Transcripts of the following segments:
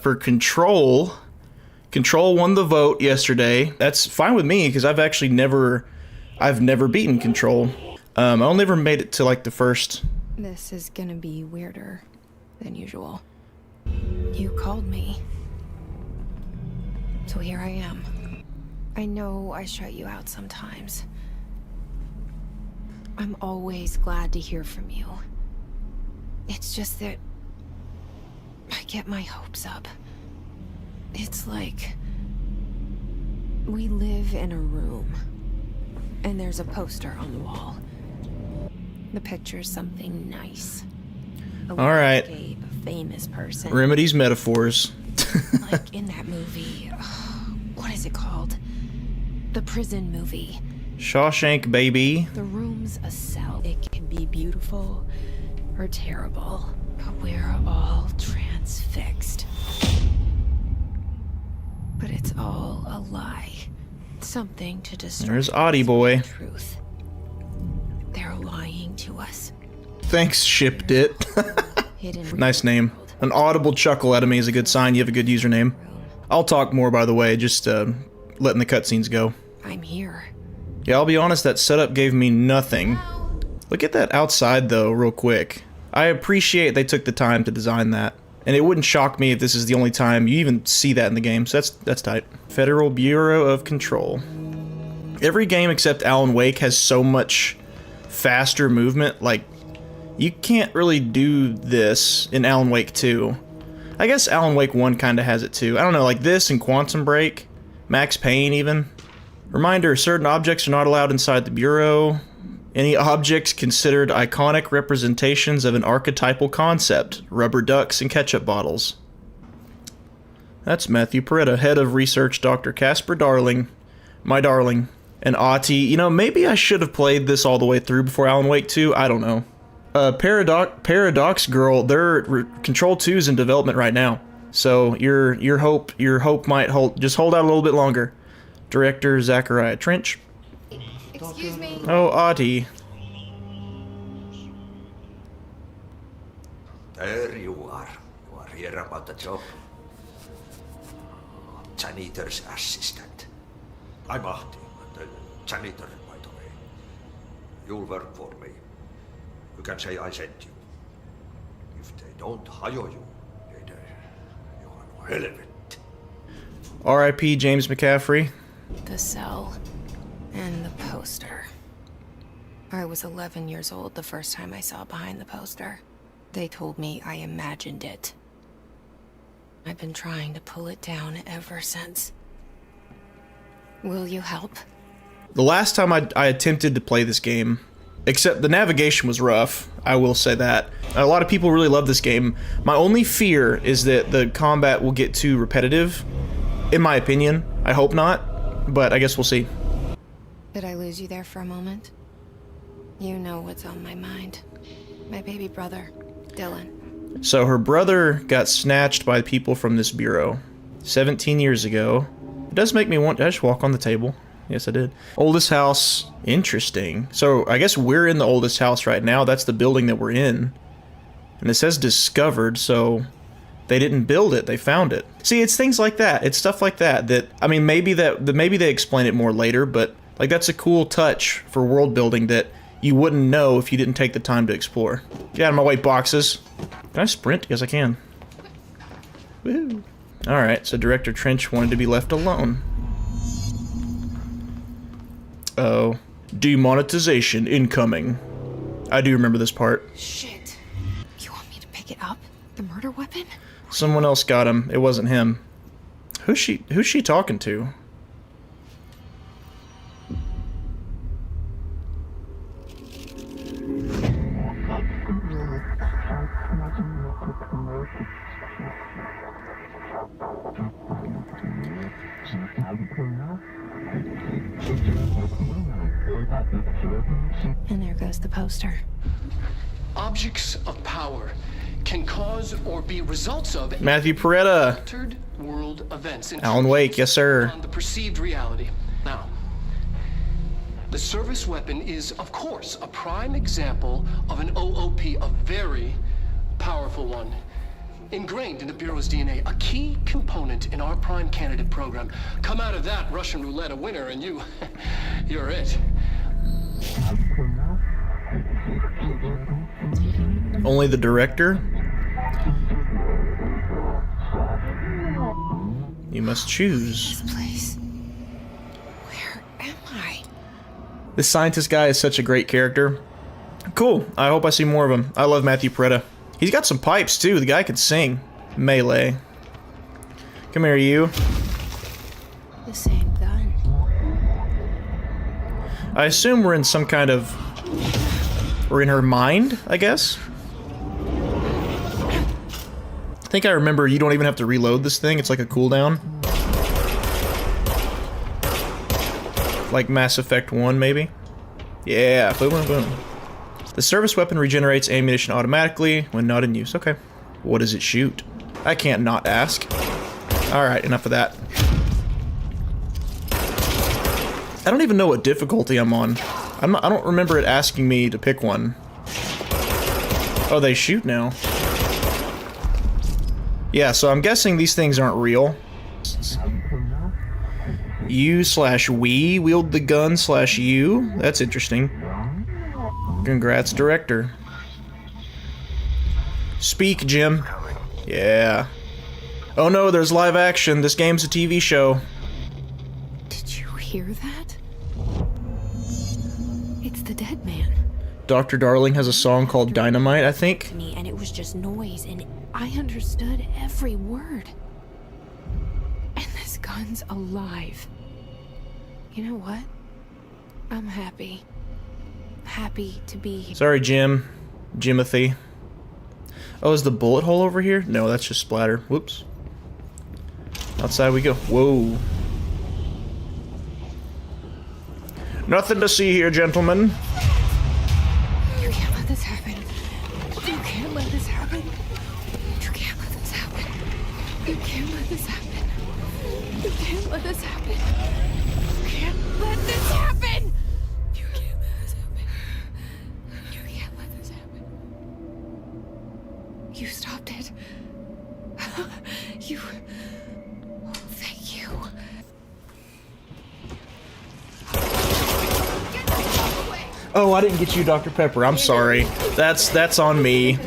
For Control. Control won the vote yesterday. That's fine with me because I've actually never beaten Control. I only ever made it to like the first. This is gonna be weirder than usual. You called me. So here I am. I know I shut you out sometimes. I'm always glad to hear from you. It's just that I get my hopes up. It's like we live in a room and there's a poster on the wall. The picture's something nice. All right. A famous person. Remedy's metaphors. Like in that movie. What is it called? The prison movie. Shawshank, baby. The room's a cell. It can be beautiful or terrible, but we're all transfixed. But it's all a lie. Something to distract There's Audie boy. us from the truth. They're lying to us. Thanks, shipped it. Hidden Nice name. An audible chuckle out of me is a good sign. You have a good username. I'll talk more, by the way, just letting the cutscenes go. I'm here. Yeah, I'll be honest, that setup gave me nothing. Look at that outside, though, real quick. I appreciate they took the time to design that. And it wouldn't shock me if this is the only time you even see that in the game, so that's tight. Federal Bureau of Control. Every game except Alan Wake has so much faster movement, like, you can't really do this in Alan Wake 2. I guess Alan Wake 1 kinda has it too. I don't know, like this and Quantum Break, Max Payne even. Reminder, certain objects are not allowed inside the Bureau. Any objects considered iconic representations of an archetypal concept. Rubber ducks and ketchup bottles. That's Matthew Peretta, head of research, Dr. Casper Darling. My darling. And Audie. You know, maybe I should have played this all the way through before Alan Wake 2. I don't know. Paradox Girl, Control 2 is in development right now. So your hope might hold. Just hold out a little bit longer. Director Zachariah Trench. Excuse me. Oh, Audie. There you are. You are here about the job. Janitor's assistant. I'm Ahti, the janitor, by the way. You'll work for me. You can say I sent you. If they don't hire you, then you are no hell of it. R.I.P. James McCaffrey. The cell and the poster. I was 11 years old the first time I saw behind the poster. They told me I imagined it. I've been trying to pull it down ever since. Will you help? The last time I attempted to play this game, except the navigation was rough, I will say that. A lot of people really love this game. My only fear is that the combat will get too repetitive, in my opinion. I hope not, but I guess we'll see. Did I lose you there for a moment? You know what's on my mind. My baby brother, Dylan. So her brother got snatched by people from this bureau 17 years ago. It does make me want to just walk on the table. Yes, I did. Oldest house. Interesting. So I guess we're in the oldest house right now. That's the building that we're in. And it says discovered, so they didn't build it. They found it. See, it's things like that. It's stuff like that that, I mean, maybe they explain it more later, but like that's a cool touch for world building that you wouldn't know if you didn't take the time to explore. Get out of my white boxes. Can I sprint? Yes, I can. Woo. Alright, so Director Trench wanted to be left alone. Oh. Demonetization incoming. I do remember this part. Shit. You want me to pick it up? The murder weapon? Someone else got him. It wasn't him. Who's she talking to? And there goes the poster. Objects of power can cause or be results of Matthew Peretta. altered world events. Alan Wake, yes sir. On the perceived reality. Now, the service weapon is, of course, a prime example of an OOP, a very powerful one. ingrained in the Bureau's DNA, a key component in our prime candidate program. Come out of that Russian roulette a winner, and you're it. Only the director? You must choose. This place. Where am I? This scientist guy is such a great character. Cool. I hope I see more of him. I love Matthew Peretta. He's got some pipes, too. The guy can sing. Melee. Come here, you. The same gun. I assume we're in some kind of... We're in her mind, I guess? I think I remember you don't even have to reload this thing. It's like a cooldown. Like Mass Effect 1, maybe? Yeah, boom, boom, boom. The service weapon regenerates ammunition automatically when not in use. Okay. What does it shoot? I can't not ask. Alright, enough of that. I don't even know what difficulty I'm on. I don't remember it asking me to pick one. Oh, they shoot now. Yeah, so I'm guessing these things aren't real. You/we wield the gun /you. That's interesting. Congrats, director. Speak, Jim. Yeah. Oh no, there's live action. This game's a TV show. Did you hear that? It's the dead man. Dr. Darling has a song called Dynamite, I think. Me, and it was just noise, and I understood every word. And this gun's alive. You know what? I'm happy. Happy to be here. Sorry, Jim. Jimothy. Oh, is the bullet hole over here? No, that's just splatter. Whoops. Outside we go. Whoa. Nothing to see here, gentlemen. You can't let this happen. You can't let this happen. You can't let this happen. You can't let this happen. You can't let this happen. You can't let this happen. You can't let this happen. You can't let this happen. You stopped it. You. Thank you. Oh, I didn't get you, Dr. Pepper. I'm sorry. That's on me.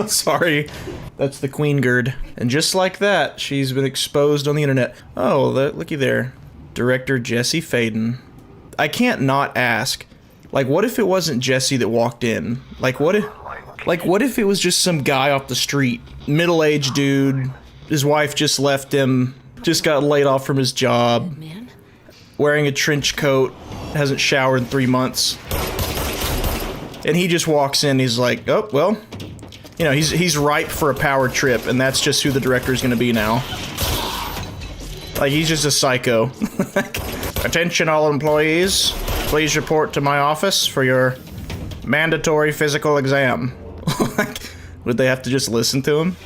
Sorry. That's the Kingerd. And just like that, she's been exposed on the internet. Oh, looky there. Director Jesse Faden. I can't not ask. Like, what if it wasn't Jesse that walked in? Like, what if it was just some guy off the street? Middle-aged dude. His wife just left him. Just got laid off from his job. Man. Wearing a trench coat. Hasn't showered in 3 months. And he just walks in, he's like, oh, well, you know, he's ripe for a power trip, and that's just who the director's gonna be now. Like, he's just a psycho. Attention all employees, please report to my office for your mandatory physical exam. Would they have to just listen to him?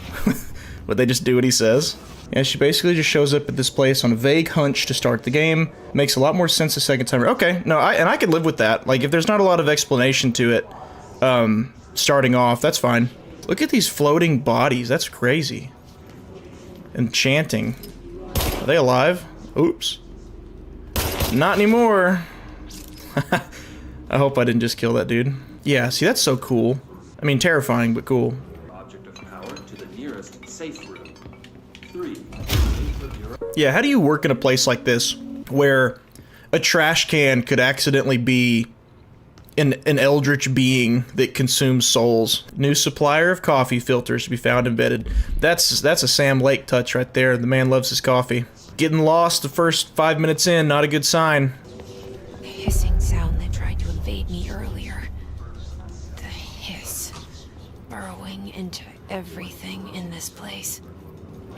Would they just do what he says? Yeah, she basically just shows up at this place on a vague hunch to start the game. Makes a lot more sense the second time. Okay, no, I could live with that. Like, if there's not a lot of explanation to it, starting off, that's fine. Look at these floating bodies. That's crazy. And chanting. Are they alive? Oops. Not anymore. I hope I didn't just kill that dude. Yeah, see, that's so cool. I mean, terrifying, but cool. Object of power to the nearest safe room. 3. Yeah, how do you work in a place like this where a trash can could accidentally be an eldritch being that consumes souls? New supplier of coffee filters to be found embedded. That's a Sam Lake touch right there. The man loves his coffee. Getting lost the first 5 minutes in, not a good sign. The hissing sound that tried to invade me earlier. The hiss. Burrowing into everything in this place.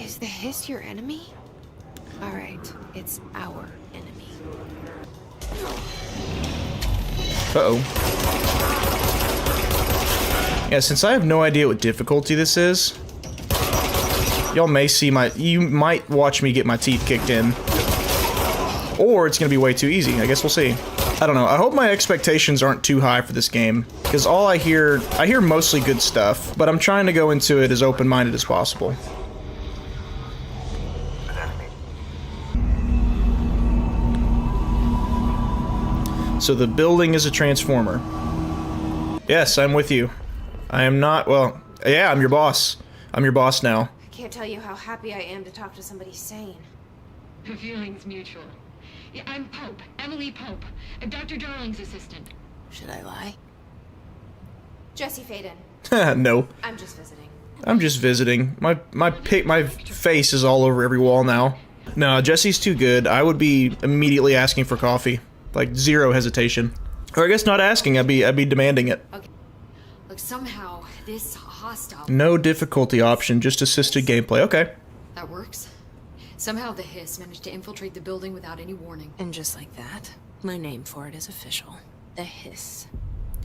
Is the hiss your enemy? Alright, it's our enemy. Uh-oh. Yeah, since I have no idea what difficulty this is, y'all may see you might watch me get my teeth kicked in. Or it's gonna be way too easy. I guess we'll see. I don't know. I hope my expectations aren't too high for this game, because all I hear mostly good stuff, but I'm trying to go into it as open-minded as possible. So the building is a transformer. Yes, I'm with you. I am not, well, yeah, I'm your boss. I'm your boss now. I can't tell you how happy I am to talk to somebody sane. The feeling's mutual. Yeah, I'm Pope, Emily Pope. I'm Dr. Darling's assistant. Should I lie? Jesse Faden. No. I'm just visiting. I'm just visiting. My face is all over every wall now. No, Jesse's too good. I would be immediately asking for coffee. Like, zero hesitation. Or I guess not asking, I'd be demanding it. Okay. Look, somehow, this hostile... No difficulty option, just assisted gameplay. Okay. That works. Somehow the Hiss managed to infiltrate the building without any warning. And just like that, my name for it is official. The Hiss.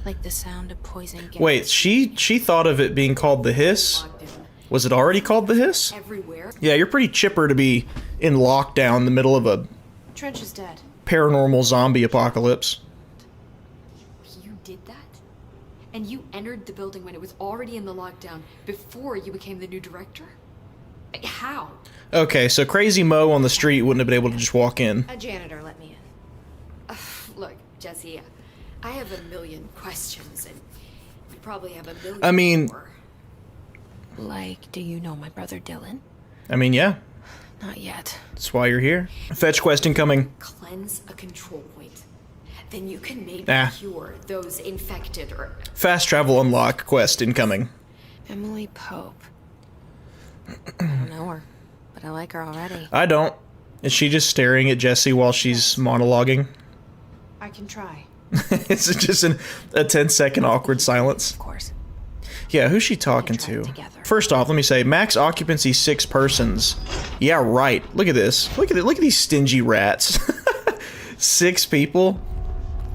Like the sound of poison gas. Wait, she thought of it being called the Hiss? Was it already called the Hiss? Everywhere. Yeah, you're pretty chipper to be in lockdown in the middle of a Trench is dead. paranormal zombie apocalypse. You did that? And you entered the building when it was already in the lockdown before you became the new director? Like, how? Okay, so Crazy Mo on the street wouldn't have been able to just walk in. A janitor let me in. Look, Jesse, I have a million questions, and you probably have a million I mean- more. Like, do you know my brother Dylan? I mean, yeah, Not yet. that's why you're here. Fetch quest incoming. Cleanse a control point. Then you can maybe Nah. cure those infected or... Fast travel unlock quest incoming. Emily Pope. I don't know her, but I like her already. I don't. Is she just staring at Jesse while she's monologuing? I can try. It's just a 10-second awkward silence. Of course. Yeah, who's she talking Try it to? together. First off, let me say, max occupancy 6 persons. Yeah, right. Look at this. Look at these stingy rats. 6 people?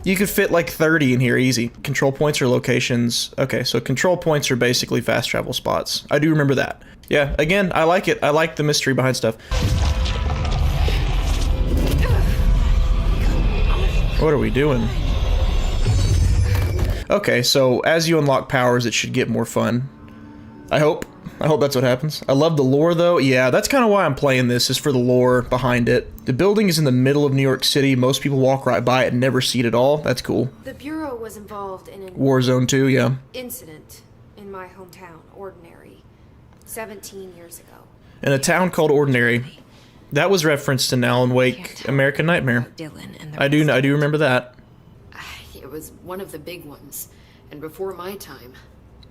You could fit like 30 in here easy. Control points or locations. Okay, so control points are basically fast travel spots. I do remember that. Yeah, again, I like it. I like the mystery behind stuff. What are we doing? Okay, so as you unlock powers, it should get more fun. I hope. I hope that's what happens. I love the lore, though. Yeah, that's kind of why I'm playing this, is for the lore behind it. The building is in the middle of New York City. Most people walk right by it and never see it at all. That's cool. The Bureau was involved in an Warzone 2, yeah. incident in my hometown, Ordinary, 17 years ago. In a town called Ordinary. That was referenced in Alan Wake, American Nightmare. Dylan and the I do remember that. It was one of the big ones, and before my time,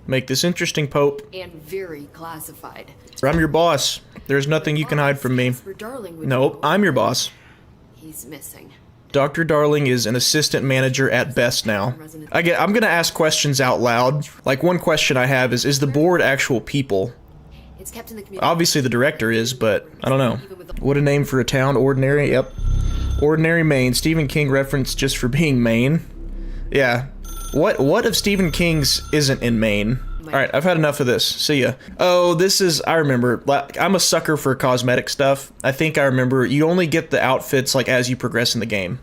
Make this interesting, Pope. and very classified. I'm your boss. There's nothing you can hide from me. Casper Darling would Nope, know. I'm your boss. He's missing. Dr. Darling is an assistant manager at best now. I'm gonna ask questions out loud. Like, one question I have is the board actual people? It's kept in the community. Obviously the director is, but I don't know. What a name for a town, Ordinary, yep. Ordinary, Maine. Stephen King reference just for being Maine. Yeah. What if Stephen King's isn't in Maine? Alright, I've had enough of this. See ya. Oh, this is, I remember. I'm a sucker for cosmetic stuff. I think I remember you only get the outfits like as you progress in the game.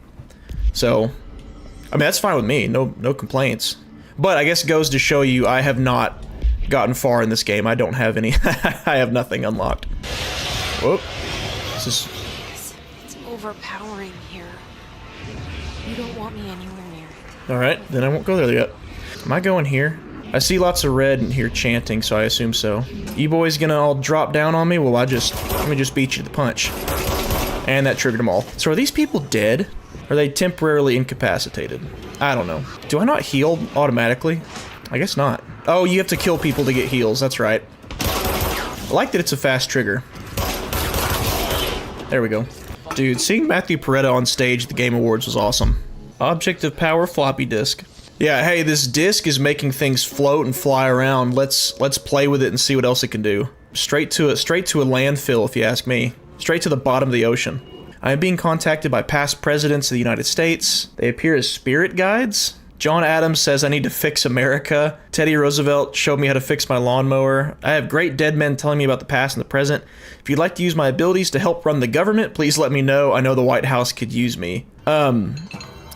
So, I mean, that's fine with me. No complaints. But I guess it goes to show you I have not gotten far in this game. I don't have any. I have nothing unlocked. Whoop. This is... It's overpowering here. You don't want me anywhere near it. Alright, then I won't go there yet. Am I going here? I see lots of red in here chanting, so I assume so. You boys gonna all drop down on me? Well, let me just beat you to the punch. And that triggered them all. So are these people dead? Are they temporarily incapacitated? I don't know. Do I not heal automatically? I guess not. Oh, you have to kill people to get heals, that's right. I like that it's a fast trigger. There we go. Dude, seeing Matthew Peretta on stage at the Game Awards was awesome. Object of power floppy disk. Yeah, hey, this disc is making things float and fly around. Let's play with it and see what else it can do. Straight to a landfill, if you ask me. Straight to the bottom of the ocean. I am being contacted by past presidents of the United States. They appear as spirit guides. John Adams says I need to fix America. Teddy Roosevelt showed me how to fix my lawnmower. I have great dead men telling me about the past and the present. If you'd like to use my abilities to help run the government, please let me know. I know the White House could use me.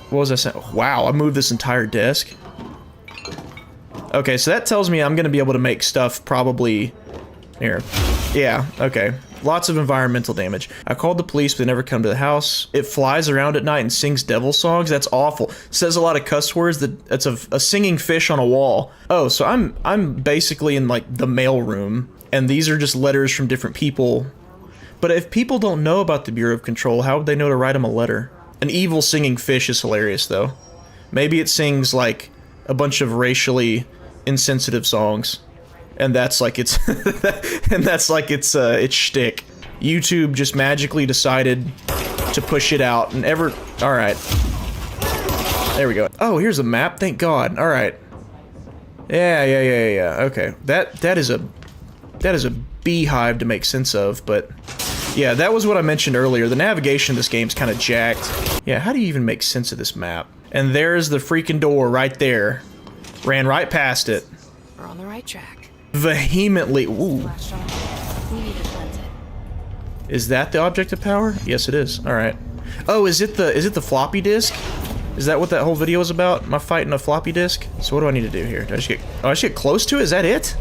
What was I saying? Wow, I moved this entire desk. Okay, so that tells me I'm gonna be able to make stuff probably here. Yeah, okay. Lots of environmental damage. I called the police, but they never come to the house. It flies around at night and sings devil songs. That's awful. Says a lot of cuss words. That's a singing fish on a wall. Oh, so I'm basically in like the mail room, and these are just letters from different people. But if people don't know about the Bureau of Control, how would they know to write them a letter? An evil singing fish is hilarious, though. Maybe it sings like a bunch of racially insensitive songs. And that's like its its shtick. YouTube just magically decided to push it out and all right. There we go. Oh, here's a map. Thank God. All right. Yeah. Okay. That is a beehive to make sense of, but yeah, that was what I mentioned earlier. The navigation of this game's kind of jacked. Yeah, how do you even make sense of this map? And there's the freaking door right there. Ran right past it. We're on the right track. Vehemently. Ooh. Flash on. We need to cleanse it. Is that the object of power? Yes, it is. All right. Oh, is it the floppy disk? Is that what that whole video is about? Am I fighting a floppy disk? So what do I need to do here? Do I just get close to it? Is that it?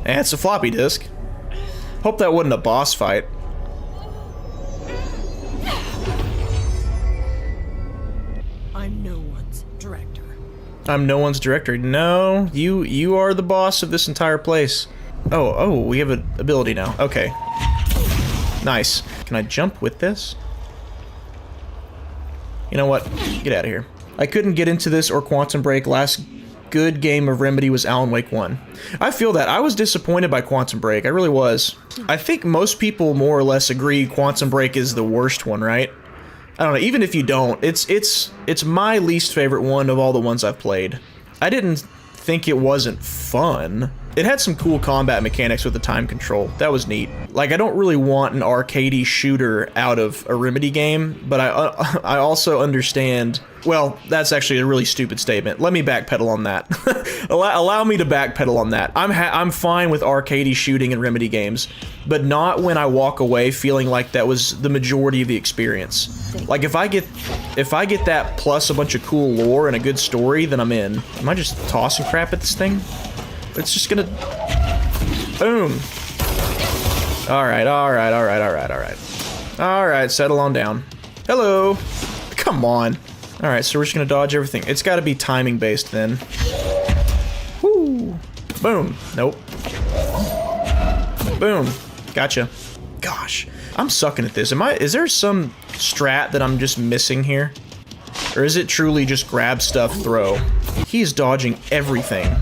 Eh, it's a floppy disk. Hope that wasn't a boss fight. I'm no one's director. I'm no one's director. No, you are the boss of this entire place. Oh, we have an ability now. Okay. Nice. Can I jump with this? You know what? Get out of here. I couldn't get into this or Quantum Break. Last good game of Remedy was Alan Wake 1. I feel that. I was disappointed by Quantum Break. I really was. I think most people more or less agree Quantum Break is the worst one, right? I don't know, even if you don't, it's my least favorite one of all the ones I've played. I didn't think it wasn't fun. It had some cool combat mechanics with the time control. That was neat. Like, I don't really want an arcadey shooter out of a Remedy game, but I also understand... Well, that's actually a really stupid statement. Let me backpedal on that. Allow me to backpedal on that. I'm fine with arcadey shooting in Remedy games, but not when I walk away feeling like that was the majority of the experience. Like, if I get that plus a bunch of cool lore and a good story, then I'm in. Am I just tossing crap at this thing? It's just gonna... Boom. Alright, settle on down. Hello. Come on. Alright, so we're just gonna dodge everything. It's gotta be timing based then. Woo. Boom. Nope. Boom. Gotcha. Gosh. I'm sucking at this. Is there some strat that I'm just missing here? Or is it truly just grab stuff, throw? He's dodging everything.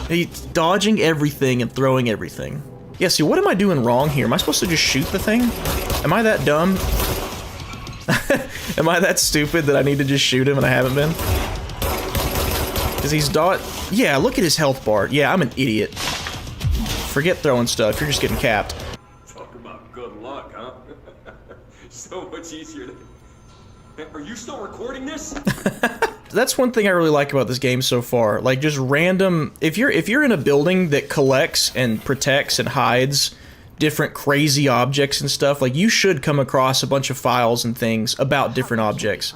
He's dodging everything and throwing everything. Yeah, see, what am I doing wrong here? Am I supposed to just shoot the thing? Am I that dumb? Am I that stupid that I need to just shoot him and I haven't been? Because he's yeah, look at his health bar. Yeah, I'm an idiot. Forget throwing stuff, you're just getting capped. Talk about good luck, huh? So much easier to... Are you still recording this? That's one thing I really like about this game so far. Like, just random... If you're in a building that collects and protects and hides different crazy objects and stuff, like, you should come across a bunch of files and things about different objects.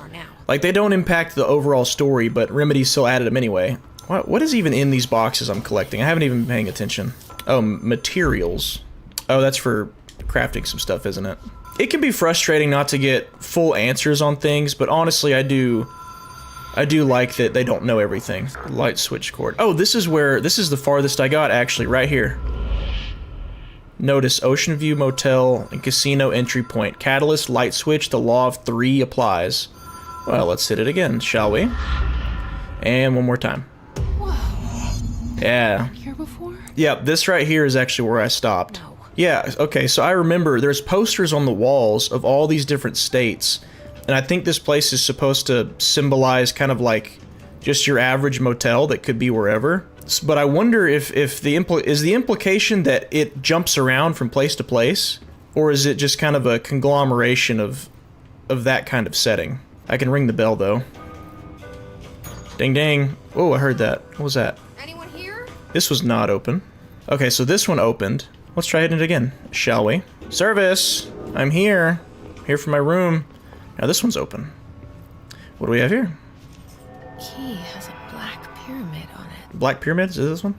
Like, they don't impact the overall story, but Remedy still added them anyway. What is even in these boxes I'm collecting? I haven't even been paying attention. Oh, materials. Oh, that's for crafting some stuff, isn't it? It can be frustrating not to get full answers on things, but honestly, I do like that they don't know everything. Light switch cord. Oh, this is the farthest I got, actually, right here. Notice Ocean View Motel and Casino entry point. Catalyst, light switch, the law of 3 applies. Well, let's hit it again, shall we? And one more time. Whoa. Yeah. Here before? Yep, this right here is actually where I stopped. No. Yeah, okay, so I remember there's posters on the walls of all these different states, and I think this place is supposed to symbolize kind of like just your average motel that could be wherever. But I wonder if is the implication that it jumps around from place to place, or is it just kind of a conglomeration of that kind of setting? I can ring the bell though. Ding ding. Oh, I heard that. What was that? Anyone here? This was not open. Okay, so this one opened. Let's try hitting it again, shall we? Service! I'm here. Here for my room. Now this one's open. What do we have here? Key has a black pyramid on it. Black Pyramids? Is this one?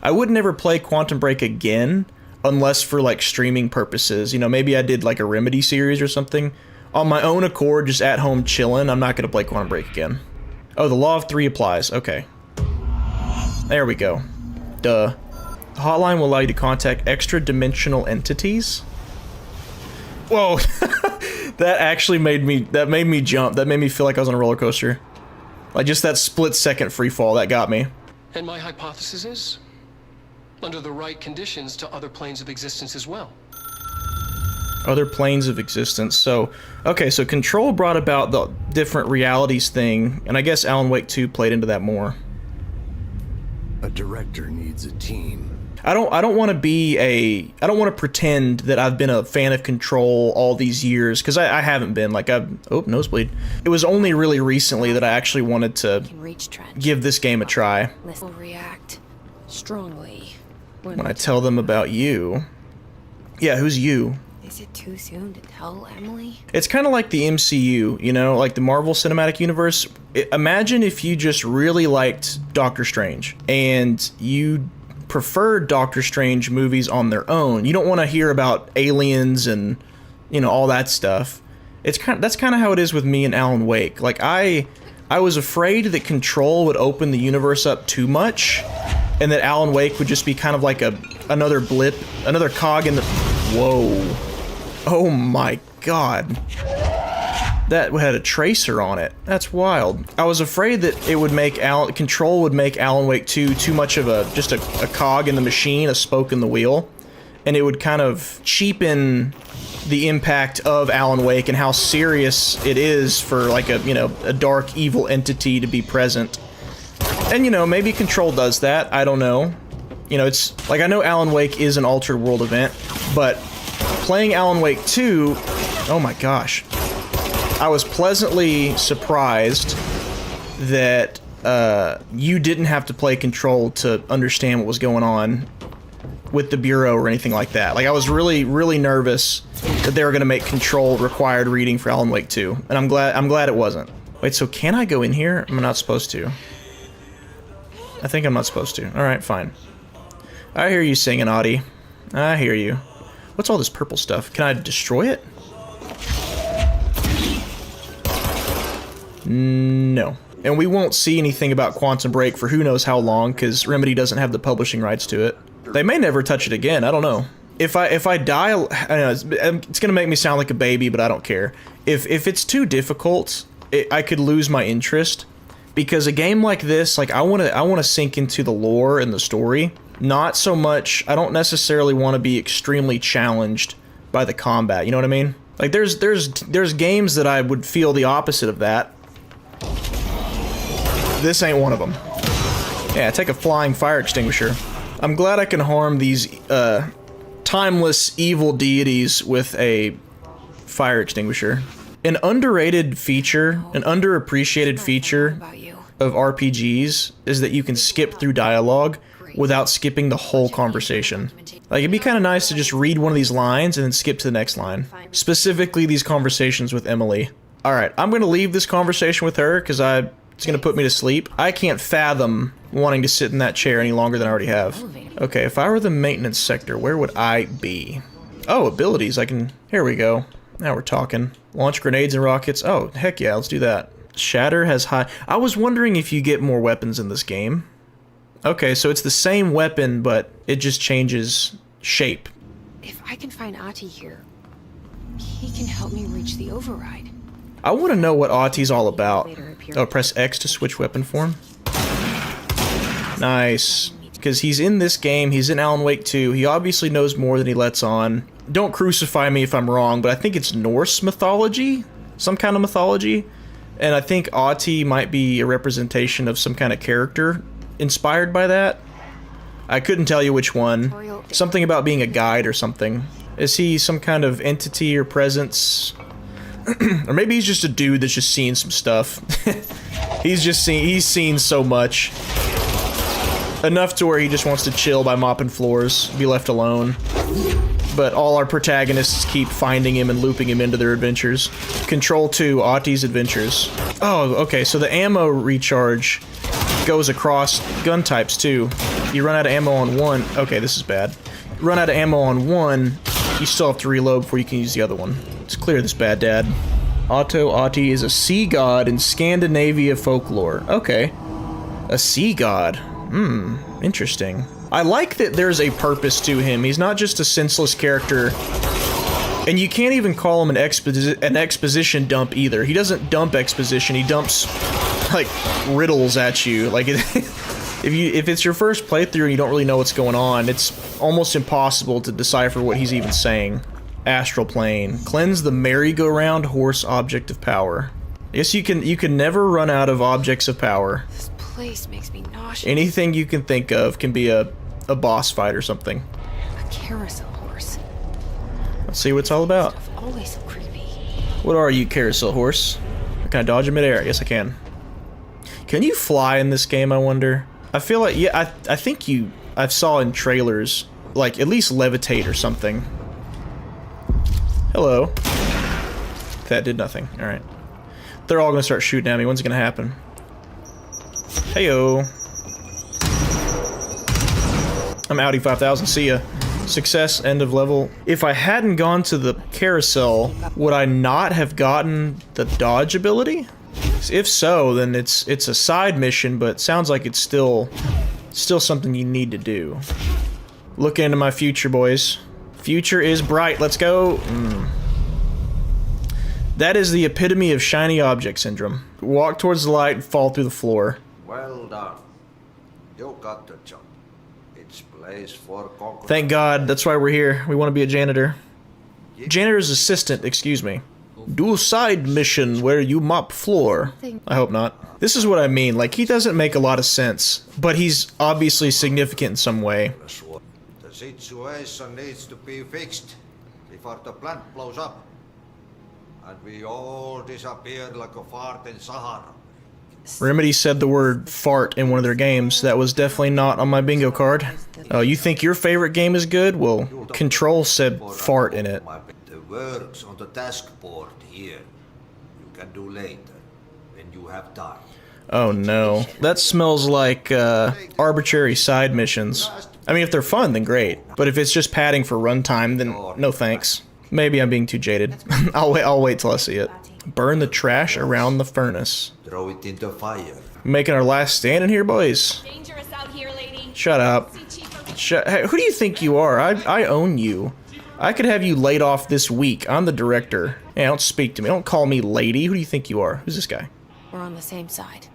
I would never play Quantum Break again unless for like streaming purposes. You know, maybe I did like a Remedy series or something. On my own accord, just at home chilling, I'm not going to play Quantum Break again. Oh, the law of 3 applies. Okay. There we go. Duh. The hotline will allow you to contact extra-dimensional entities. Whoa. That actually made me jump. That made me feel like I was on a roller coaster. Like just that split-second free fall, that got me. And my hypothesis is, under the right conditions, to other planes of existence as well. Other planes of existence. So, okay, so Control brought about the different realities thing, and I guess Alan Wake 2 played into that more. A director needs a team. I don't want to pretend that I've been a fan of Control all these years, because I haven't been. Like, oh, nosebleed. It was only really recently that I actually wanted to give this game a try. Will react strongly When I tell them about you. Yeah, who's you? Is it too soon to tell Emily? It's kind of like the MCU, you know, like the Marvel Cinematic Universe. Imagine if you just really liked Doctor Strange and you preferred Doctor Strange movies on their own. You don't want to hear about aliens and, you know, all that stuff. That's kind of how it is with me and Alan Wake. Like I was afraid that Control would open the universe up too much, and that Alan Wake would just be kind of like another blip, another cog in the... Whoa. Oh my god. That had a tracer on it. That's wild. I was afraid that it would make Control would make Alan Wake 2 too much of just a cog in the machine, a spoke in the wheel, and it would kind of cheapen the impact of Alan Wake and how serious it is for like a dark evil entity to be present. And you know, maybe Control does that. I don't know. You know, it's like I know Alan Wake is an altered world event, but playing Alan Wake 2, oh my gosh. I was pleasantly surprised that you didn't have to play Control to understand what was going on with the Bureau or anything like that. Like, I was really, really nervous that they were going to make Control required reading for Alan Wake 2, and I'm glad it wasn't. Wait, so can I go in here? I'm not supposed to. I think I'm not supposed to. Alright, fine. I hear you singing, Audie. I hear you. What's all this purple stuff? Can I destroy it? No. And we won't see anything about Quantum Break for who knows how long, because Remedy doesn't have the publishing rights to it. They may never touch it again, I don't know. If I die, I know, it's gonna make me sound like a baby, but I don't care. If it's too difficult, I could lose my interest. Because a game like this, like I wanna sink into the lore and the story. Not so much, I don't necessarily want to be extremely challenged by the combat, you know what I mean? Like there's games that I would feel the opposite of that. This ain't one of them. Yeah, take a flying fire extinguisher. I'm glad I can harm these timeless evil deities with a fire extinguisher. An underrated feature, an underappreciated feature of RPGs is that you can skip through dialogue without skipping the whole conversation. Like, it'd be kind of nice to just read one of these lines and then skip to the next line. Specifically, these conversations with Emily. Alright, I'm gonna leave this conversation with her, because it's gonna put me to sleep. I can't fathom wanting to sit in that chair any longer than I already have. Okay, if I were the maintenance sector, where would I be? Oh, abilities, I can... Here we go. Now we're talking. Launch grenades and rockets. Oh, heck yeah, let's do that. Shatter has high... I was wondering if you get more weapons in this game. Okay, so it's the same weapon, but it just changes shape. If I can find Ahti here, he can help me reach the override. I want to know what Ahti's all about. Oh, press X to switch weapon form. Nice. Because he's in this game, he's in Alan Wake 2, he obviously knows more than he lets on. Don't crucify me if I'm wrong, but I think it's Norse mythology? Some kind of mythology? And I think Ahti might be a representation of some kind of character inspired by that. I couldn't tell you which one. Something about being a guide or something. Is he some kind of entity or presence? Or maybe he's just a dude that's just seeing some stuff. He's seen so much. Enough to where he just wants to chill by mopping floors, be left alone. but all our protagonists keep finding him and looping him into their adventures. Control 2, Auti's Adventures. Oh, okay, so the ammo recharge goes across gun types too. You run out of ammo on one. Okay, this is bad. You run out of ammo on one, you still have to reload before you can use the other one. Let's clear this bad dad. Auti is a sea god in Scandinavia folklore. Okay. A sea god. Interesting. I like that there's a purpose to him. He's not just a senseless character. And you can't even call him an exposition dump either. He doesn't dump exposition, he dumps, like, riddles at you. Like, if it's your first playthrough and you don't really know what's going on, it's almost impossible to decipher what he's even saying. Astral plane. Cleanse the merry-go-round horse object of power. I guess you can never run out of objects of power. This place makes me nauseous. Anything you can think of can be a boss fight or something. A carousel horse. Let's see what it's all about. Stuff always so creepy. What are you, carousel horse? Can I dodge in midair? Yes, I can. Can you fly in this game, I wonder? I feel like, yeah, I think I saw in trailers, like, at least levitate or something. Hello. That did nothing. Alright. They're all gonna start shooting at me. When's it gonna happen? Heyo. I'm Audi 5000. See ya. Success, end of level. If I hadn't gone to the carousel, would I not have gotten the dodge ability? If so, then it's a side mission, but it sounds like it's still something you need to do. Look into my future, boys. Future is bright. Let's go. That is the epitome of shiny object syndrome. Walk towards the light and fall through the floor. Well done. You got the job. It's place for conquest. Thank God. That's why we're here. We want to be a janitor. Janitor's assistant, excuse me. Do side mission where you mop floor. I hope not. This is what I mean. Like, he doesn't make a lot of sense, but he's obviously significant in some way. The situation needs to be fixed before the plant blows up. And we all disappear like a fart in Sahara. Remedy said the word fart in one of their games. That was definitely not on my bingo card. Oh, you think your favorite game is good? Well, Control said fart in it. The works on the task board here, you can do later, when you have time. Oh no. That smells like arbitrary side missions. I mean, if they're fun, then great. But if it's just padding for runtime, then no thanks. Maybe I'm being too jaded. I'll wait till I see it. Burn the trash around the furnace. Throw it into fire. Making our last stand in here, boys. Dangerous out here, lady. Shut up. Hey, who do you think you are? I own you. I could have you laid off this week. I'm the director. Hey, don't speak to me. Don't call me lady. Who do you think you are? Who's this guy? We're on the same side.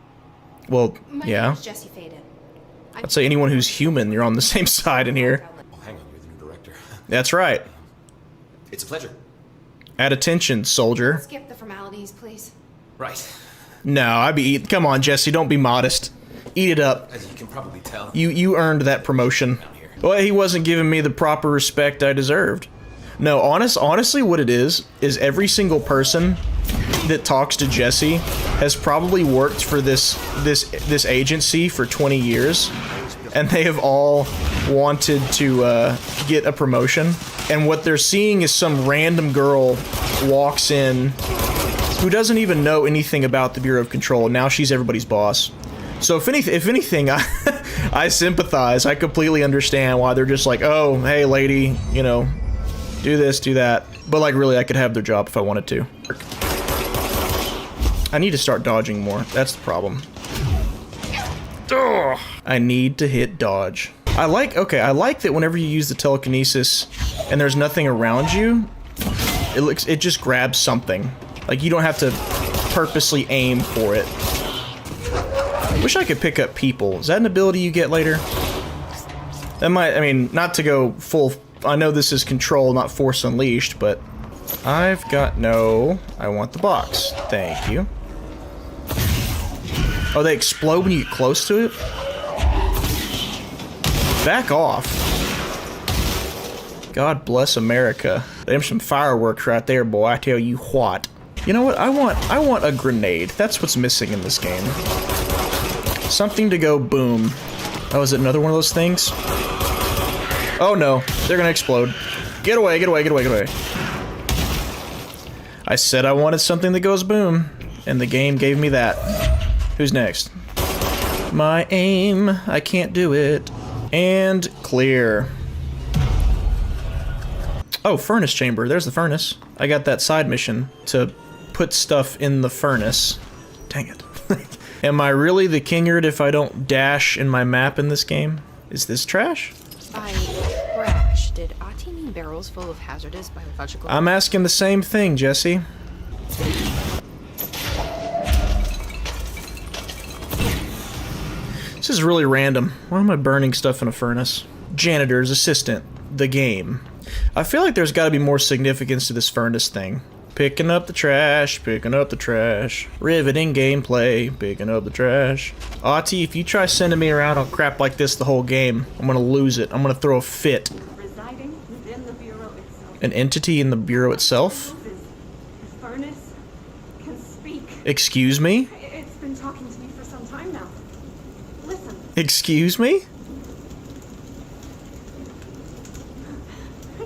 Well, yeah. Jesse Faden. I'd say anyone who's human, you're on the same side in here. Oh, hang on, you're the new director. That's right. It's a pleasure. At attention, soldier. Skip the formalities, please. Right. No, I'd be eating. Come on, Jesse, don't be modest. Eat it up. As you can probably tell. You earned that promotion. Well, he wasn't giving me the proper respect I deserved. No, honestly, what it is every single person that talks to Jesse has probably worked for this agency for 20 years, and they have all wanted to get a promotion. And what they're seeing is some random girl walks in who doesn't even know anything about the Bureau of Control. Now she's everybody's boss. So if anything, I sympathize. I completely understand why they're just like, oh, hey, lady, you know, do this, do that. But like, really, I could have their job if I wanted to. I need to start dodging more. That's the problem. Ugh. I need to hit dodge. I like that whenever you use the telekinesis and there's nothing around you, it just grabs something. Like, you don't have to purposely aim for it. Wish I could pick up people. Is that an ability you get later? That might, I mean, not to go full, I know this is Control, not Force Unleashed, but I've got no, I want the box. Thank you. Oh, they explode when you get close to it? Back off. God bless America. Them some fireworks right there, boy, I tell you what. You know what, I want a grenade. That's what's missing in this game. Something to go boom. Oh, is it another one of those things? Oh no, they're gonna explode. Get away, get away, get away, get away. I said I wanted something that goes boom, and the game gave me that. Who's next? My aim, I can't do it. And clear. Oh, furnace chamber, there's the furnace. I got that side mission to put stuff in the furnace. Dang it. Am I really the Kingerd if I don't dash in my map in this game? Is this trash? By trash, did Ati mean barrels full of hazardous biological... I'm asking the same thing, Jesse. This is really random. Why am I burning stuff in a furnace? Janitor's assistant. The game. I feel like there's gotta be more significance to this furnace thing. Picking up the trash, picking up the trash. Riveting gameplay, picking up the trash. Ati, if you try sending me around on crap like this the whole game, I'm gonna lose it. I'm gonna throw a fit. Residing within the Bureau itself. An entity in the Bureau itself? The furnace can speak. Excuse me? It's been talking to me for some time now. Listen. Excuse me?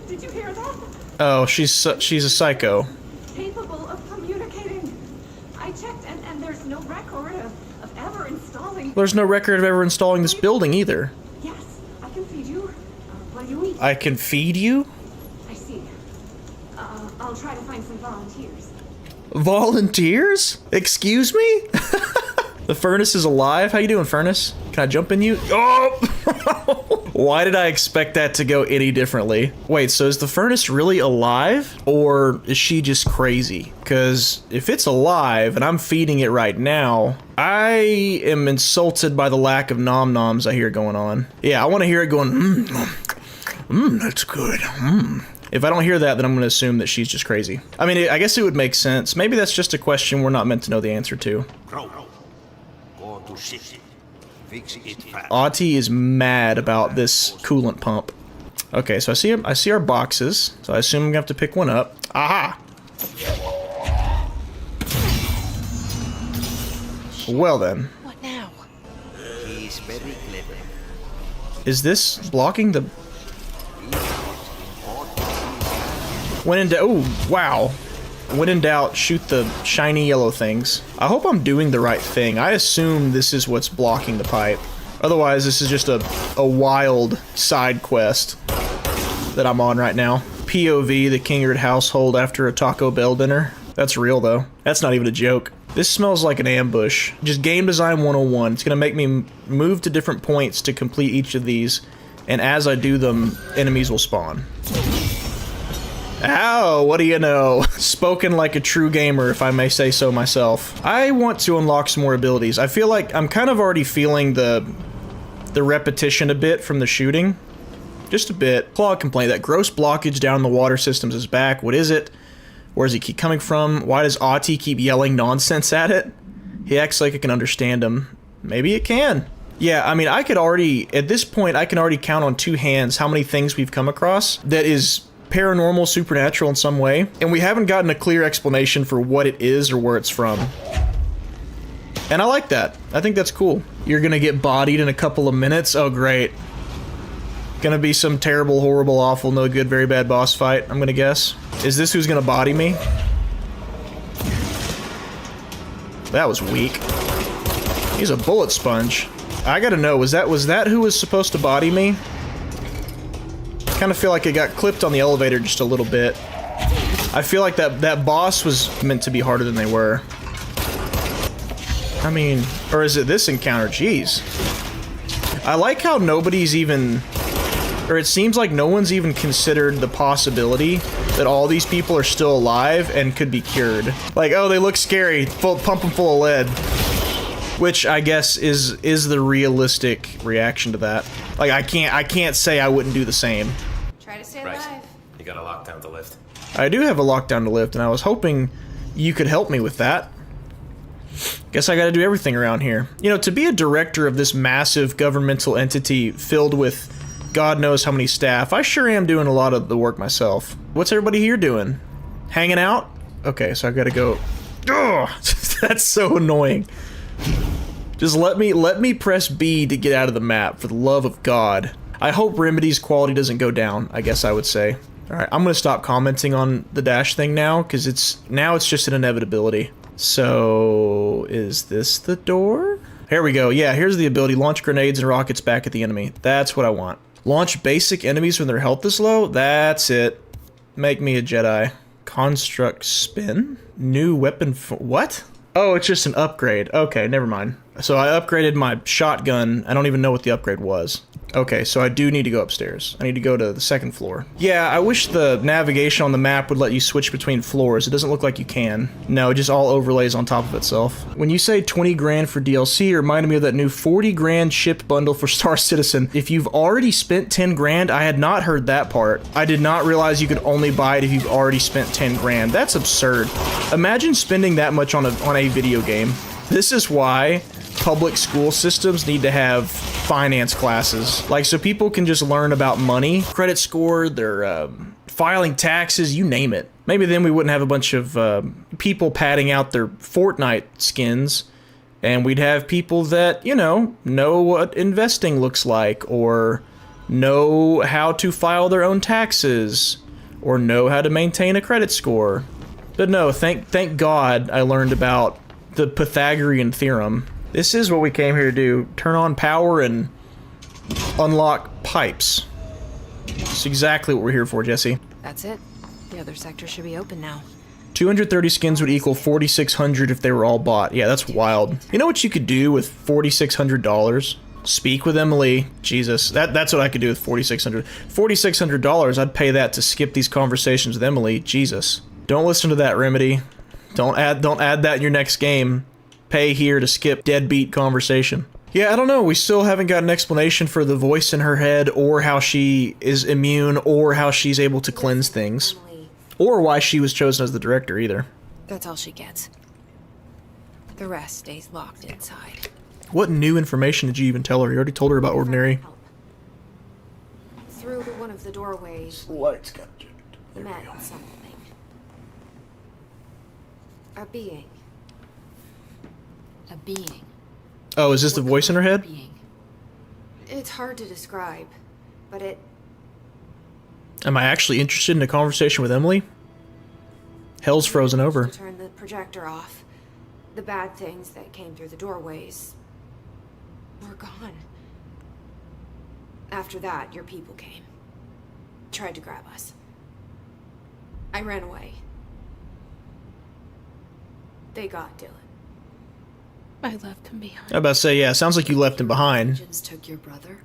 Did you hear that? Oh, she's a psycho. Capable of communicating. I checked and there's no record of ever installing. There's no record of ever installing this building either. Yes, I can feed you. What do you eat? I can feed you? I see. I'll try to find some volunteers. Volunteers? Excuse me? The furnace is alive? How you doing, furnace? Can I jump in you? Oh! Why did I expect that to go any differently? Wait, so is the furnace really alive? Or is she just crazy? Because if it's alive and I'm feeding it right now, I am insulted by the lack of nom-noms I hear going on. Yeah, I want to hear it going, that's good, If I don't hear that, then I'm going to assume that she's just crazy. I mean, I guess it would make sense. Maybe that's just a question we're not meant to know the answer to. Go to city. Fix it fast. Ati is mad about this coolant pump. Okay, so I see our boxes. So I assume I'm gonna have to pick one up. Aha! Well then. What now? He's very clever. Is this blocking the... When in doubt... Oh, wow. When in doubt, shoot the shiny yellow things. I hope I'm doing the right thing. I assume this is what's blocking the pipe. Otherwise, this is just a wild side quest that I'm on right now. POV, the Kingerd household after a Taco Bell dinner. That's real, though. That's not even a joke. This smells like an ambush. Just game design 101. It's gonna make me move to different points to complete each of these, and as I do them, enemies will spawn. Ow, what do you know? Spoken like a true gamer, if I may say so myself. I want to unlock some more abilities. I feel like I'm kind of already feeling the repetition a bit from the shooting. Just a bit. Claw complaint, that gross blockage down the water systems is back. What is it? Where does it keep coming from? Why does Ati keep yelling nonsense at it? He acts like it can understand him. Maybe it can. Yeah, I mean, I could already, at this point, I can already count on two hands how many things we've come across that is paranormal, supernatural in some way, and we haven't gotten a clear explanation for what it is or where it's from. And I like that. I think that's cool. You're gonna get bodied in a couple of minutes? Oh, great. Gonna be some terrible, horrible, awful, no good, very bad boss fight, I'm gonna guess. Is this who's gonna body me? That was weak. He's a bullet sponge. I gotta know, was that who was supposed to body me? Kind of feel like it got clipped on the elevator just a little bit. I feel like that boss was meant to be harder than they were. I mean, or is it this encounter? Jeez. I like how nobody's even, or it seems like no one's even considered the possibility that all these people are still alive and could be cured. Like, oh, they look scary, pump them full of lead. Which I guess is the realistic reaction to that. Like, I can't say I wouldn't do the same. Try to stay Right. alive. You gotta lock down the lift. I do have a lockdown to lift, and I was hoping you could help me with that. Guess I gotta do everything around here. You know, to be a director of this massive governmental entity filled with God knows how many staff, I sure am doing a lot of the work myself. What's everybody here doing? Hanging out? Okay, so I gotta go. Ugh, that's so annoying. Just let me press B to get out of the map, for the love of God. I hope Remedy's quality doesn't go down, I guess I would say. Alright, I'm gonna stop commenting on the dash thing now, because it's just an inevitability. So, is this the door? Here we go. Yeah, here's the ability. Launch grenades and rockets back at the enemy. That's what I want. Launch basic enemies when their health is low? That's it. Make me a Jedi. Construct spin? New weapon for what? Oh, it's just an upgrade. Okay, never mind. So I upgraded my shotgun. I don't even know what the upgrade was. Okay, so I do need to go upstairs. I need to go to the second floor. Yeah, I wish the navigation on the map would let you switch between floors. It doesn't look like you can. No, it just all overlays on top of itself. When you say 20 grand for DLC, it reminded me of that new 40 grand ship bundle for Star Citizen. If you've already spent 10 grand, I had not heard that part. I did not realize you could only buy it if you've already spent 10 grand. That's absurd. Imagine spending that much on a video game. This is why public school systems need to have finance classes. Like, so people can just learn about money, credit score, their filing taxes, you name it. Maybe then we wouldn't have a bunch of people padding out their Fortnite skins, and we'd have people that, you know what investing looks like, or know how to file their own taxes, or know how to maintain a credit score. But no, thank God I learned about the Pythagorean theorem. This is what we came here to do. Turn on power and unlock pipes. That's exactly what we're here for, Jesse. That's it. The other sector should be open now. 230 skins would equal 4,600 if they were all bought. Yeah, that's wild. You know what you could do with $4,600? Speak with Emily. Jesus, that's what I could do with $4,600. $4,600, I'd pay that to skip these conversations with Emily. Jesus. Don't listen to that, Remedy. Don't add that in your next game. Pay here to skip deadbeat conversation. Yeah, I don't know. We still haven't got an explanation for the voice in her head, or how she is immune, or how she's able to cleanse things. Or why she was chosen as the director, either. That's all she gets. The rest stays locked inside. What new information did you even tell her? You already told her about Ordinary. Through one of the doorways, Lights got jammed. met something. A being. A being. Oh, is this the voice in her head? Being. It's hard to describe, but it... Am I actually interested in a conversation with Emily? Hell's frozen over. To turn the projector off. The bad things that came through the doorways were gone. After that, your people came. Tried to grab us. I ran away. They got Dylan. I left him behind. I was about to say, yeah, sounds like you left him behind. Legends took your brother?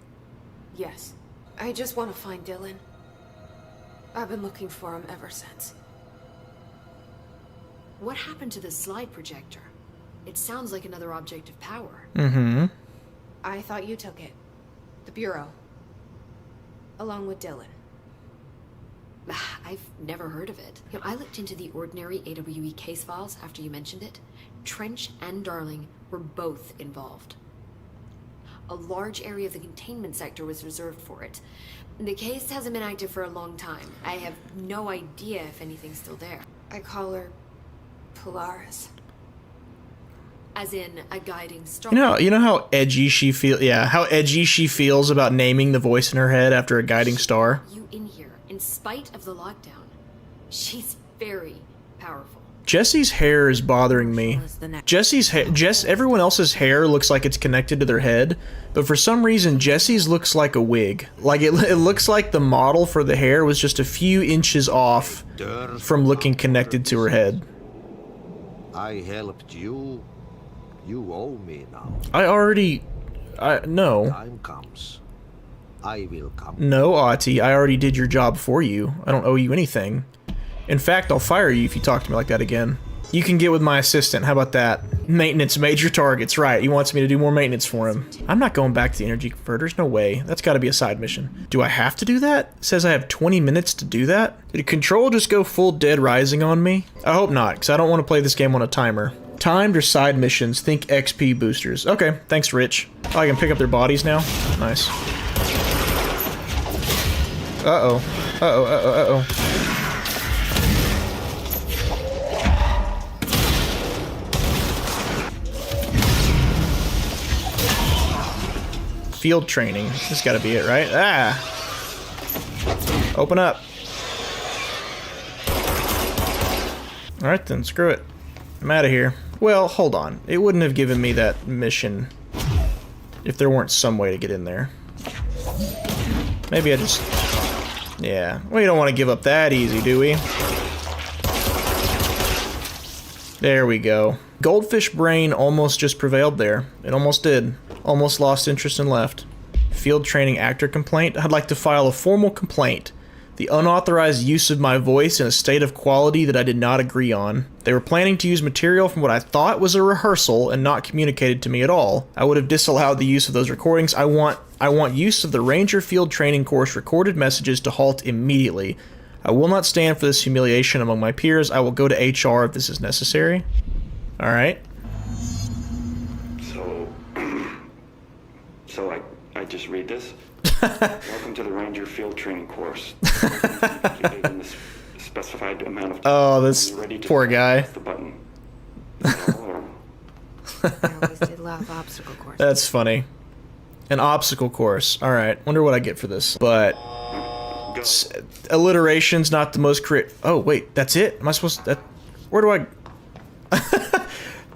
Yes. I just want to find Dylan. I've been looking for him ever since. What happened to the slide projector? It sounds like another object of power. Mm-hmm. I thought you took it. The Bureau. Along with Dylan. I've never heard of it. You know, I looked into the Ordinary AWE case files after you mentioned it. Trench and Darling were both involved. A large area of the containment sector was reserved for it. The case hasn't been active for a long time. I have no idea if anything's still there. I call her Polaris. As in a guiding star. You know how edgy she feels. Yeah, how edgy she feels about naming the voice in her head after a guiding star. You in here, in spite of the lockdown. She's very powerful. Jesse's hair is bothering me. Everyone else's hair looks like it's connected to their head, but for some reason Jesse's looks like a wig. Like it looks like the model for the hair was just a few inches off from looking connected to her head. I helped you. You owe me now. No. Time comes. I will come. No, Ahti, I already did your job for you. I don't owe you anything. In fact, I'll fire you if you talk to me like that again. You can get with my assistant. How about that? Maintenance major targets. Right, he wants me to do more maintenance for him. I'm not going back to the energy converters. No way. That's got to be a side mission. Do I have to do that? It says I have 20 minutes to do that? Did Control just go full Dead Rising on me? I hope not, because I don't want to play this game on a timer. Timed or side missions. Think XP boosters. Okay, thanks, Rich. Oh, I can pick up their bodies now? Nice. Uh-oh. Uh-oh, uh-oh, uh-oh. Field training. This has got to be it, right? Ah! Open up. Alright then, screw it. I'm out of here. Well, hold on. It wouldn't have given me that mission if there weren't some way to get in there. Maybe I just... Yeah, we don't want to give up that easy, do we? There we go. Goldfish brain almost just prevailed there. It almost did. Almost lost interest and left. Field training actor complaint. I'd like to file a formal complaint. The unauthorized use of my voice in a state of quality that I did not agree on. They were planning to use material from what I thought was a rehearsal and not communicated to me at all. I would have disallowed the use of those recordings. I want use of the Ranger Field Training Course recorded messages to halt immediately. I will not stand for this humiliation among my peers. I will go to HR if this is necessary. Alright. So I just read this? Welcome to the Ranger Field Training Course. In the specified amount of time. Oh, this poor guy. The button. I always did love obstacle courses. That's funny. An obstacle course. Alright, wonder what I get for this. But... alliteration's not the most creative. Oh, wait, that's it? Am I supposed to... Where do I...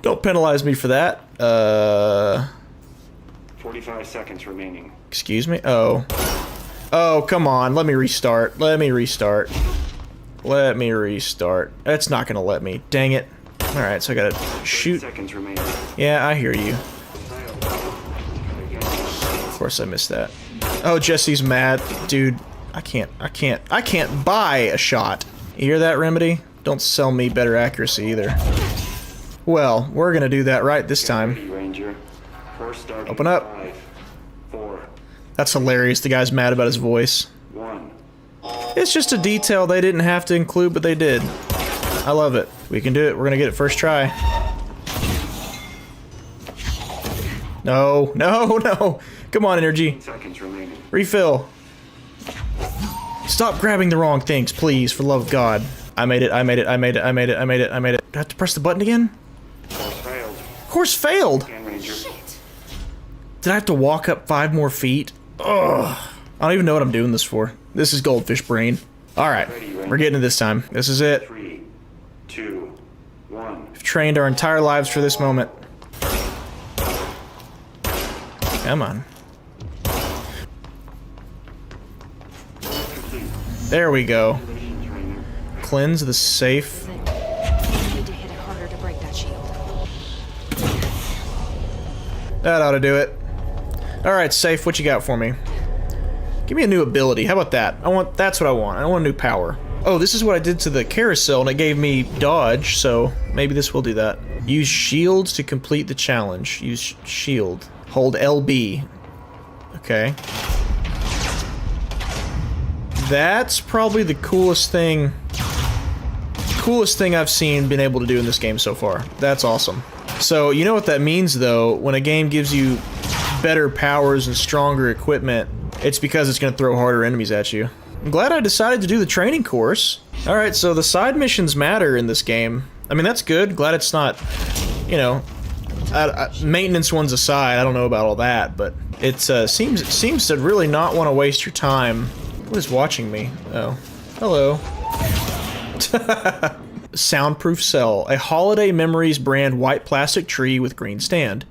Don't penalize me for that. 45 seconds remaining. Excuse me? Oh. Oh, come on. Let me restart. Let me restart. Let me restart. That's not gonna let me. Dang it. Alright, so I gotta shoot. Seconds remaining. Yeah, I hear you. Of course I missed that. Oh, Jesse's mad. Dude, I can't buy a shot. You hear that, Remedy? Don't sell me better accuracy either. Well, we're gonna do that right this time. Open up. 5, 4. That's hilarious. The guy's mad about his voice. 1. It's just a detail they didn't have to include, but they did. I love it. We can do it. We're gonna get it first try. No, no, no. Come on, energy. Seconds remaining. Refill. Stop grabbing the wrong things, please, for the love of God. I made it, I made it, I made it, I made it, I made it, I made it. Do I have to press the button again? Course failed. Course failed! Ranger. Did I have to walk up 5 more feet? Ugh. I don't even know what I'm doing this for. This is Goldfish Brain. Alright, we're getting it this time. This is it. 3, 2, 1. We've trained our entire lives for this moment. Come on. There we go. Cleanse the safe. Need to hit it harder to break that shield. That ought to do it. Alright, safe, what you got for me? Give me a new ability. How about that? That's what I want. I want a new power. Oh, this is what I did to the carousel, and it gave me dodge, so maybe this will do that. Use shields to complete the challenge. Use shield. Hold LB. Okay. That's probably the coolest thing I've seen been able to do in this game so far. That's awesome. So, you know what that means, though? When a game gives you better powers and stronger equipment, it's because it's going to throw harder enemies at you. I'm glad I decided to do the training course. Alright, so the side missions matter in this game. I mean, that's good. Glad it's not, you know, maintenance ones aside. I don't know about all that, but it seems to really not want to waste your time. What is watching me? Oh. Hello. Soundproof cell. A Holiday Memories brand white plastic tree with green stand.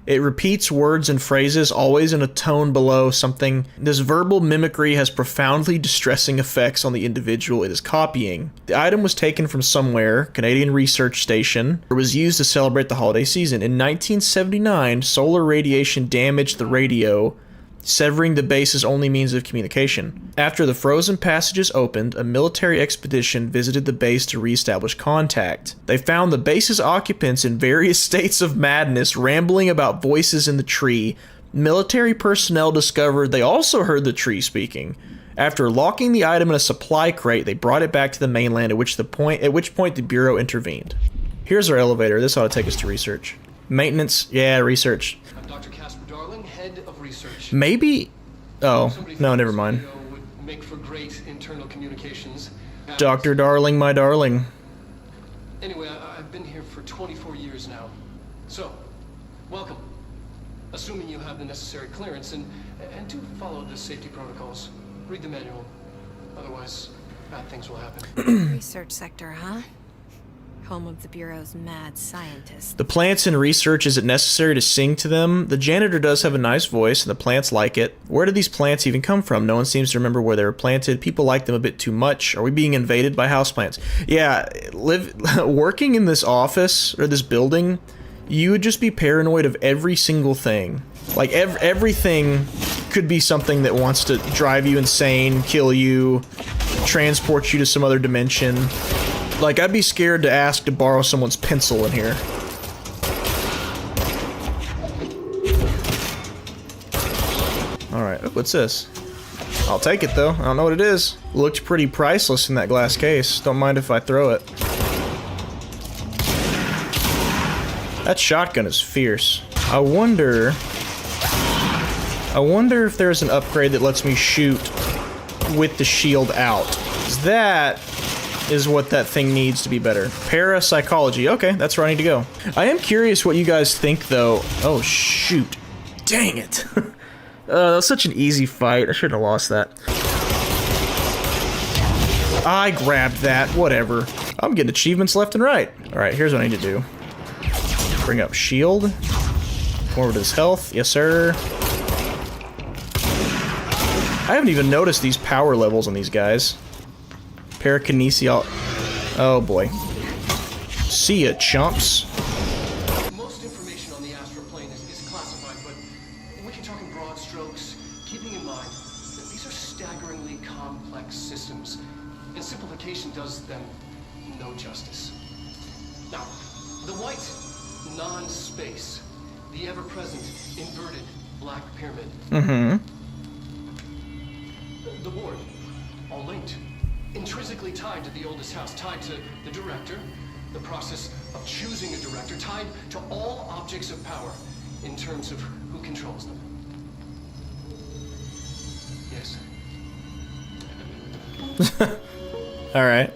It repeats words and phrases, always in a tone below something. This verbal mimicry has profoundly distressing effects on the individual it is copying. The item was taken from somewhere, Canadian Research Station, or was used to celebrate the holiday season. In 1979, solar radiation damaged the radio, severing the base's only means of communication. After the frozen passages opened, a military expedition visited the base to reestablish contact. They found the base's occupants in various states of madness, rambling about voices in the tree. Military personnel discovered they also heard the tree speaking. After locking the item in a supply crate, they brought it back to the mainland, at which point the Bureau intervened. Here's our elevator. This ought to take us to research. Maintenance, yeah, research. I'm Dr. Casper Darling, head of research. Maybe... Oh, no, never mind. Would make for great internal communications. Dr. Darling, my darling. Anyway, I've been here for 24 years now. So, welcome. Assuming you have the necessary clearance, and do follow the safety protocols. Read the manual. Otherwise, bad things will happen. Research sector, huh? home of the Bureau's mad scientists. The plants in research, is it necessary to sing to them? The janitor does have a nice voice, and the plants like it. Where did these plants even come from? No one seems to remember where they were planted. People like them a bit too much. Are we being invaded by houseplants? Yeah, working in this office, or this building, you would just be paranoid of every single thing. Like, everything could be something that wants to drive you insane, kill you, transport you to some other dimension. Like, I'd be scared to ask to borrow someone's pencil in here. Alright, what's this? I'll take it, though. I don't know what it is. Looked pretty priceless in that glass case. Don't mind if I throw it. That shotgun is fierce. I wonder if there's an upgrade that lets me shoot with the shield out. 'Cause that is what that thing needs to be better. Parapsychology. Okay, that's where I need to go. I am curious what you guys think, though. Oh, shoot. Dang it. That was such an easy fight. I should have lost that. I grabbed that. Whatever. I'm getting achievements left and right. Alright, here's what I need to do. Bring up shield. Forward his health. Yes, sir. I haven't even noticed these power levels on these guys. Parakinesial. Oh boy. See ya, chumps. Most information on the astral plane is classified, but we can talk in broad strokes, keeping in mind that these are staggeringly complex systems, and simplification does them no justice. Now, the white non-space, the ever-present inverted black pyramid. Mm-hmm. The board, all linked. Intrinsically tied to the oldest house, tied to the director, the process of choosing a director, tied to all objects of power in terms of who controls them. Yes. All right.